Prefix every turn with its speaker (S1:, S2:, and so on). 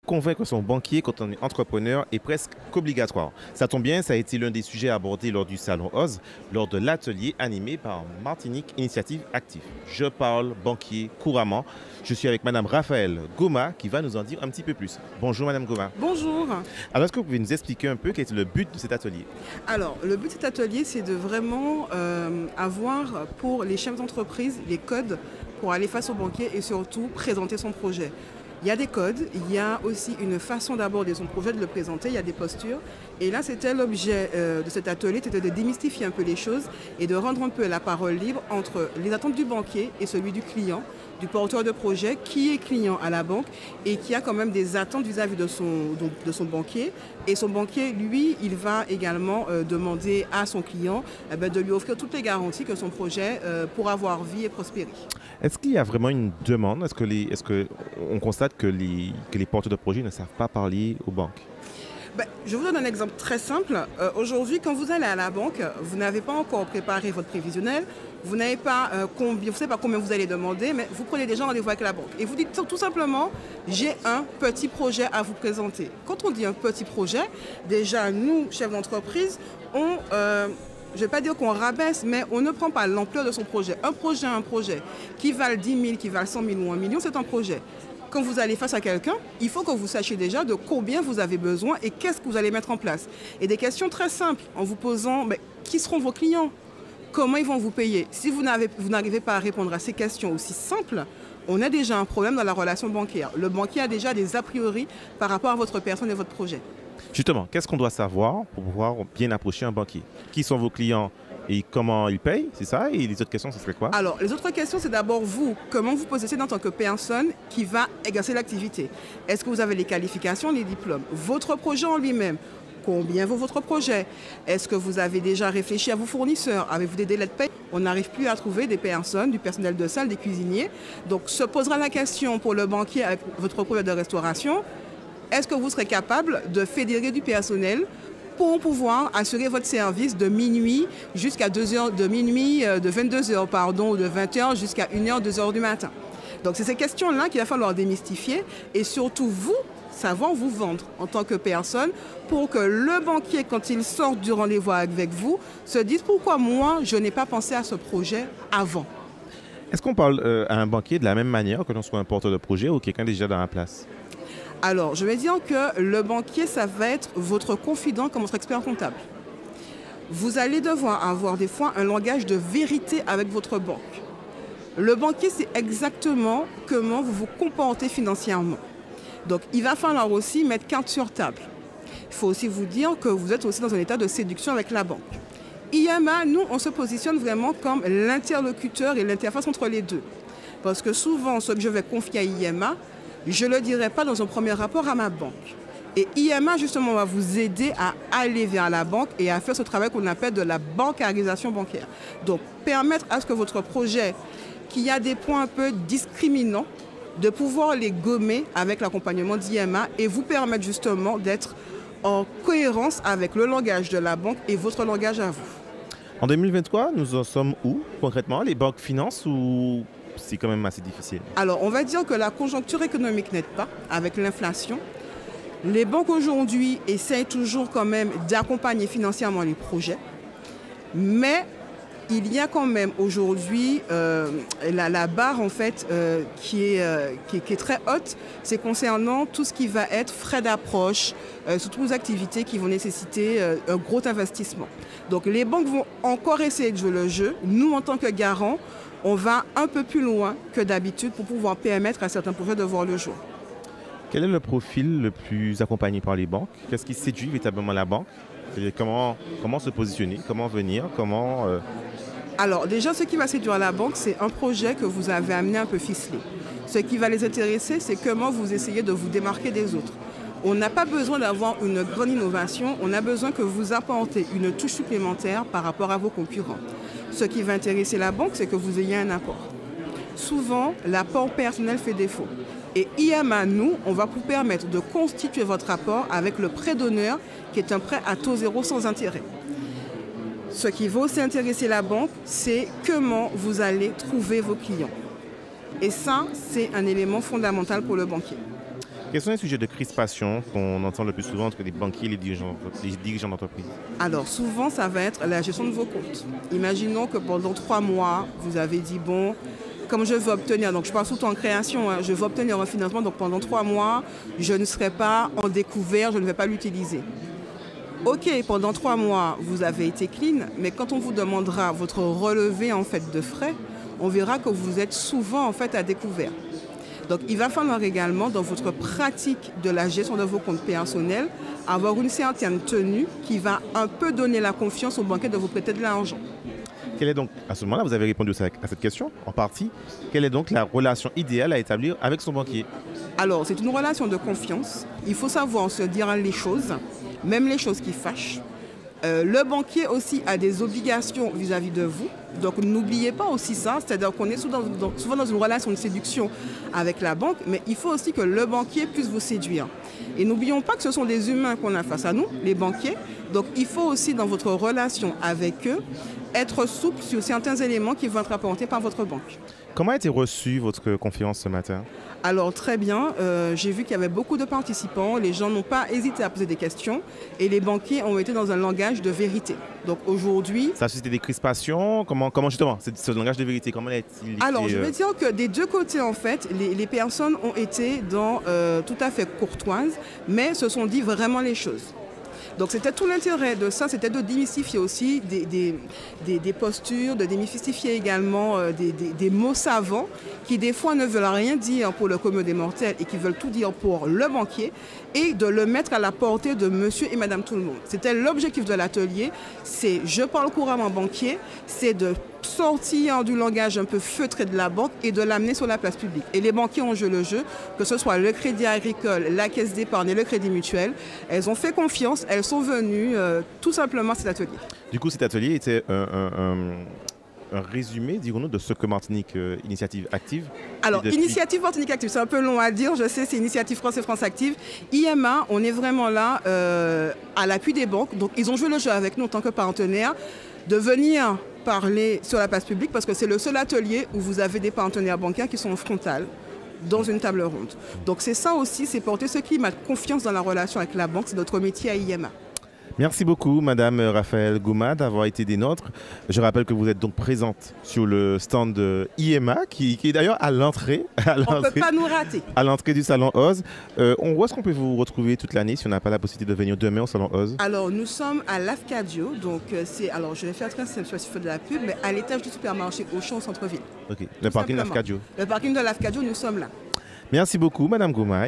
S1: Convaincre son banquier quand on est entrepreneur est presque obligatoire. Ça tombe bien, ça a été l'un des sujets abordés lors du Salon OZ, lors de l'atelier animé par Martinique Initiative Active. Je parle banquier couramment. Je suis avec Madame Raphaël Goma qui va nous en dire un petit peu plus. Bonjour Madame Goma.
S2: Bonjour.
S1: Alors est-ce que vous pouvez nous expliquer un peu quel est le but de cet atelier?
S2: Alors, le but de cet atelier, c'est de vraiment avoir pour les chefs d'entreprise les codes pour aller face au banquier et surtout présenter son projet. Il y a des codes, il y a aussi une façon d'aborder son projet, de le présenter, il y a des postures. Et là, c'était l'objet de cet atelier, c'était de démystifier un peu les choses et de rendre un peu la parole libre entre les attentes du banquier et celui du client, du porteur de projet qui est client à la banque et qui a quand même des attentes vis-à-vis de son banquier. Et son banquier, lui, il va également demander à son client de lui offrir toutes les garanties que son projet pourra avoir vie et prospérer.
S1: Est-ce qu'il y a vraiment une demande? Est-ce qu'on constate que les porteurs de projet ne savent pas parler aux banques?
S2: Je vous donne un exemple très simple. Aujourd'hui, quand vous allez à la banque, vous n'avez pas encore préparé votre prévisionnel, vous n'avez pas vous savez pas combien vous allez demander, mais vous prenez déjà rendez-vous avec la banque. Et vous dites tout simplement, j'ai un petit projet à vous présenter. Quand on dit un petit projet, déjà nous, chefs d'entreprise, je ne vais pas dire qu'on rabaisse, mais on ne prend pas l'ampleur de son projet. Un projet qui valent 10 000, qui valent 100 000 ou 1 million, c'est un projet. Quand vous allez face à quelqu'un, il faut que vous sachiez déjà de combien vous avez besoin et qu'est-ce que vous allez mettre en place. Et des questions très simples en vous posant, qui seront vos clients? Comment ils vont vous payer? Si vous n'arrivez pas à répondre à ces questions aussi simples, on a déjà un problème dans la relation bancaire. Le banquier a déjà des a priori par rapport à votre personne et votre projet.
S1: Justement, qu'est-ce qu'on doit savoir pour pouvoir bien approcher un banquier? Qui sont vos clients et comment ils payent? C'est ça? Et les autres questions, ce serait quoi?
S2: Alors, les autres questions, c'est d'abord vous. Comment vous positionnez en tant que personne qui va exercer l'activité? Est-ce que vous avez les qualifications, les diplômes? Votre projet en lui-même, combien vaut votre projet? Est-ce que vous avez déjà réfléchi à vos fournisseurs? Avez-vous des délais de paie? On n'arrive plus à trouver des personnes, du personnel de salle, des cuisiniers. Donc, se posera la question pour le banquier avec votre projet de restauration. Est-ce que vous serez capable de fédérer du personnel pour pouvoir assurer votre service de minuit jusqu'à 2 heures de minuit, de 22 heures, pardon, de 20 heures jusqu'à 1 heure, 2 heures du matin. Donc c'est ces questions-là qu'il va falloir démystifier et surtout vous, savoir vous vendre en tant que personne pour que le banquier, quand il sort du rendez-vous avec vous, se dise pourquoi moi, je n'ai pas pensé à ce projet avant.
S1: Est-ce qu'on parle à un banquier de la même manière que l'on soit un porteur de projet ou quelqu'un déjà dans la place?
S2: Alors, je vais dire que le banquier, ça va être votre confident comme votre expert comptable. Vous allez devoir avoir des fois un langage de vérité avec votre banque. Le banquier, c'est exactement comment vous vous comportez financièrement. Donc, il va falloir aussi mettre carte sur table. Il faut aussi vous dire que vous êtes aussi dans un état de séduction avec la banque. IMA, nous, on se positionne vraiment comme l'interlocuteur et l'interface entre les deux. Parce que souvent, ce que je vais confier à IMA, je ne le dirai pas dans un premier rapport à ma banque. Et IMA, justement, va vous aider à aller vers la banque et à faire ce travail qu'on appelle de la bancarisation bancaire. Donc, permettre à ce que votre projet, qui a des points un peu discriminants, de pouvoir les gommer avec l'accompagnement d'IMA et vous permettre justement d'être en cohérence avec le langage de la banque et votre langage à vous.
S1: En 2023, nous en sommes où concrètement? Les banques financent ou c'est quand même assez difficile?
S2: Alors, on va dire que la conjoncture économique n'aide pas avec l'inflation. Les banques aujourd'hui essayent toujours quand même d'accompagner financièrement les projets. Mais il y a quand même aujourd'hui la barre en fait qui est très haute. C'est concernant tout ce qui va être frais d'approche, surtout les activités qui vont nécessiter un gros investissement. Donc les banques vont encore essayer de jouer le jeu. Nous, en tant que garants, on va un peu plus loin que d'habitude pour pouvoir permettre à certains projets de voir le jour.
S1: Quel est le profil le plus accompagné par les banques? Qu'est-ce qui séduit véritablement la banque? Comment se positionner? Comment venir?
S2: Alors déjà, ce qui va séduire la banque, c'est un projet que vous avez amené un peu ficelé. Ce qui va les intéresser, c'est comment vous essayez de vous démarquer des autres. On n'a pas besoin d'avoir une grande innovation, on a besoin que vous apportez une touche supplémentaire par rapport à vos concurrents. Ce qui va intéresser la banque, c'est que vous ayez un apport. Souvent, l'apport personnel fait défaut. Et IMA, nous, on va vous permettre de constituer votre apport avec le prêt d'honneur, qui est un prêt à taux zéro sans intérêt. Ce qui va aussi intéresser la banque, c'est comment vous allez trouver vos clients. Et ça, c'est un élément fondamental pour le banquier.
S1: Quels sont les sujets de crispation qu'on entend le plus souvent entre les banquiers et les dirigeants d'entreprise?
S2: Alors souvent, ça va être la gestion de vos comptes. Imaginons que pendant 3 mois, vous avez dit, bon, comme je veux obtenir, donc je parle surtout en création, hein, je veux obtenir un financement, donc pendant 3 mois, je ne serai pas en découvert, je ne vais pas l'utiliser. Ok, pendant 3 mois, vous avez été clean, mais quand on vous demandera votre relevé en fait de frais, on verra que vous êtes souvent en fait à découvert. Donc il va falloir également, dans votre pratique de la gestion de vos comptes personnels, avoir une certaine tenue qui va un peu donner la confiance au banquier de vous prêter de l'argent.
S1: Quelle est donc, à ce moment-là, vous avez répondu à cette question, en partie, quelle est donc la relation idéale à établir avec son banquier?
S2: Alors c'est une relation de confiance, il faut savoir se dire les choses, même les choses qui fâchent. Le banquier aussi a des obligations vis-à-vis de vous. Donc n'oubliez pas aussi ça, c'est-à-dire qu'on est souvent dans une relation de séduction avec la banque, mais il faut aussi que le banquier puisse vous séduire. Et n'oublions pas que ce sont des humains qu'on a face à nous, les banquiers. Donc il faut aussi dans votre relation avec eux, être souple sur certains éléments qui vont être apportés par votre banque.
S1: Comment a été reçue votre conférence ce matin?
S2: Alors très bien, j'ai vu qu'il y avait beaucoup de participants, les gens n'ont pas hésité à poser des questions et les banquiers ont été dans un langage de vérité. Donc aujourd'hui...
S1: Ça a suscité des crispations? Comment justement, ce langage de vérité, comment a-t-il été...
S2: Alors je vais dire que des deux côtés en fait, les personnes ont été tout à fait courtoises, mais se sont dit vraiment les choses. Donc c'était tout l'intérêt de ça, c'était de démystifier aussi des postures, de démystifier également des mots savants qui des fois ne veulent rien dire pour le commun des mortels et qui veulent tout dire pour le banquier et de le mettre à la portée de monsieur et madame tout le monde. C'était l'objectif de l'atelier, c'est je parle couramment banquier, c'est de sortir du langage un peu feutré de la banque et de l'amener sur la place publique. Et les banquiers ont joué le jeu, que ce soit le Crédit Agricole, la Caisse d'épargne et le Crédit Mutuel. Elles ont fait confiance, elles sont venues tout simplement à cet atelier.
S1: Du coup, cet atelier était un résumé, dirons-nous, de ce que Martinique Initiative Active.
S2: Alors, Initiative Martinique Active, c'est un peu long à dire, je sais, c'est Initiative France et France Active. IMA, on est vraiment là à l'appui des banques. Donc, ils ont joué le jeu avec nous en tant que partenaires de venir parler sur la place publique parce que c'est le seul atelier où vous avez des partenaires bancaires qui sont en frontal dans une table ronde. Donc c'est ça aussi, c'est porter ce climat de confiance dans la relation avec la banque, c'est notre métier à IMA.
S1: Merci beaucoup, Madame Raphaël Gouma, d'avoir été des nôtres. Je rappelle que vous êtes donc présente sur le stand de IMA, qui est d'ailleurs à l'entrée.
S2: On ne peut pas nous rater.
S1: À l'entrée du Salon Oz. Où est-ce qu'on peut vous retrouver toute l'année si on n'a pas la possibilité de venir demain au Salon Oz?
S2: Alors, nous sommes à l'Afcadio. Donc, alors, je vais faire très simple, je fais de la pub, mais à l'étage du supermarché Auchan au centre-ville.
S1: Ok, le parking de l'Afcadio.
S2: Le parking de l'Afcadio, nous sommes là.
S1: Merci beaucoup, Madame Gouma.